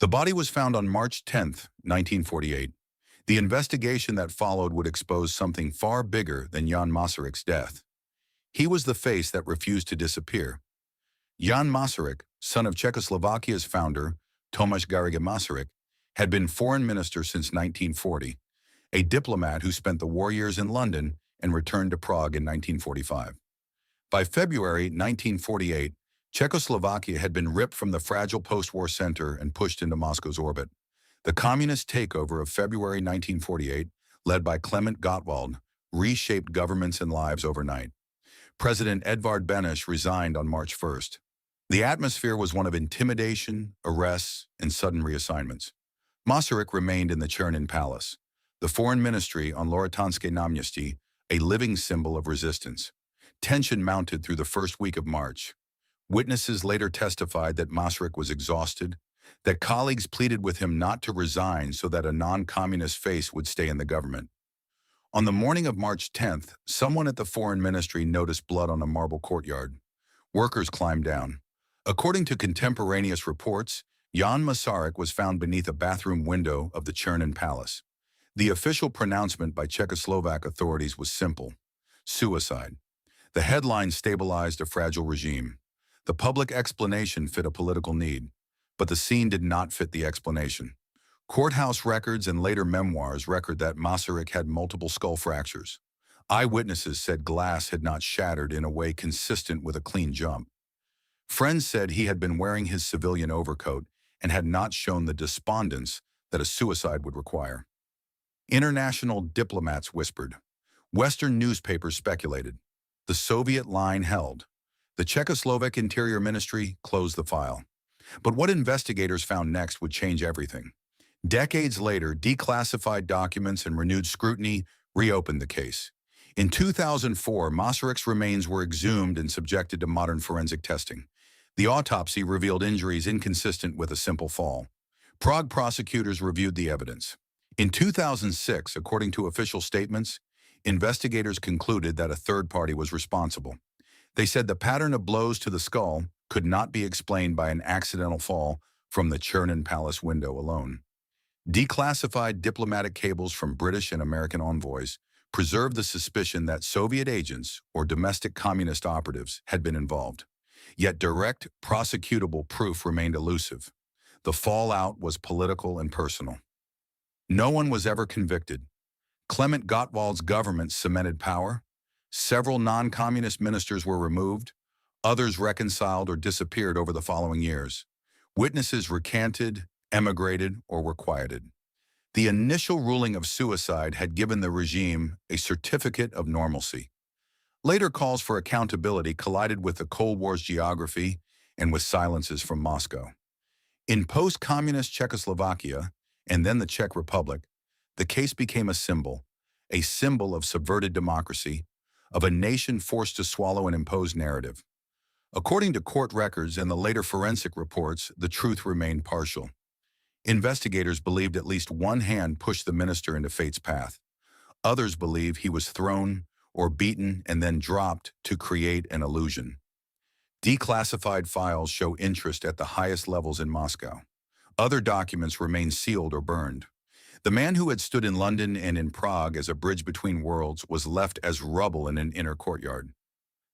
The body was found on March 10, 1948. The investigation that followed would expose something far bigger than Jan Masaryk's death. He was the face that refused to disappear. Jan Masaryk, son of Czechoslovakia's founder, Tomáš Garriga Masaryk, had been foreign minister since 1940, a diplomat who spent the war years in London and returned to Prague in 1945. By February 1948, Czechoslovakia had been ripped from the fragile post-war center and pushed into Moscow's orbit. The communist takeover of February 1948, led by Klement Gottwald, reshaped governments and lives overnight. President Edvard Beneš resigned on March 1st. The atmosphere was one of intimidation, arrests, and sudden reassignments. Masaryk remained in the Chernin Palace, the foreign ministry on Loritanske Náměstí, a living symbol of resistance. Tension mounted through the first week of March. Witnesses later testified that Masaryk was exhausted, that colleagues pleaded with him not to resign so that a non-communist face would stay in the government. On the morning of March 10th, someone at the foreign ministry noticed blood on a marble courtyard. Workers climbed down. According to contemporaneous reports, Jan Masaryk was found beneath a bathroom window of the Chernin Palace. The official pronouncement by Czechoslovak authorities was simple: suicide. The headline stabilized a fragile regime. The public explanation fit a political need, but the scene did not fit the explanation. Courthouse records and later memoirs record that Masaryk had multiple skull fractures. Eyewitnesses said glass had not shattered in a way consistent with a clean jump. Friends said he had been wearing his civilian overcoat and had not shown the despondence that a suicide would require. International diplomats whispered. Western newspapers speculated. The Soviet line held. The Czechoslovak Interior Ministry closed the file. But what investigators found next would change everything. Decades later, declassified documents and renewed scrutiny reopened the case. In 2004, Masaryk's remains were exhumed and subjected to modern forensic testing. The autopsy revealed injuries inconsistent with a simple fall. Prague prosecutors reviewed the evidence. In 2006, according to official statements, investigators concluded that a third party was responsible. They said the pattern of blows to the skull could not be explained by an accidental fall from the Chernin Palace window alone. Declassified diplomatic cables from British and American envoys preserved the suspicion that Soviet agents or domestic communist operatives had been involved. Yet direct, prosecutable proof remained elusive. The fallout was political and personal. No one was ever convicted. Klement Gottwald's government cemented power. Several non-communist ministers were removed. Others reconciled or disappeared over the following years. Witnesses recanted, emigrated, or were quieted. The initial ruling of suicide had given the regime a certificate of normalcy. Later calls for accountability collided with the Cold War's geography and with silences from Moscow. In post-communist Czechoslovakia, and then the Czech Republic, the case became a symbol of subverted democracy, of a nation forced to swallow an imposed narrative. According to court records and the later forensic reports, the truth remained partial. Investigators believed at least one hand pushed the minister into fate's path. Others believe he was thrown or beaten and then dropped to create an illusion. Declassified files show interest at the highest levels in Moscow. Other documents remain sealed or burned. The man who had stood in London and in Prague as a bridge between worlds was left as rubble in an inner courtyard.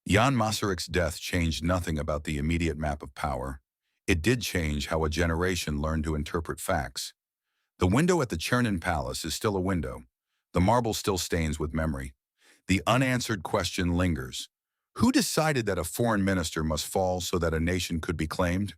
Jan Masaryk's death changed nothing about the immediate map of power. It did change how a generation learned to interpret facts. The window at the Chernin Palace is still a window. The marble still stains with memory. The unanswered question lingers. Who decided that a foreign minister must fall so that a nation could be claimed?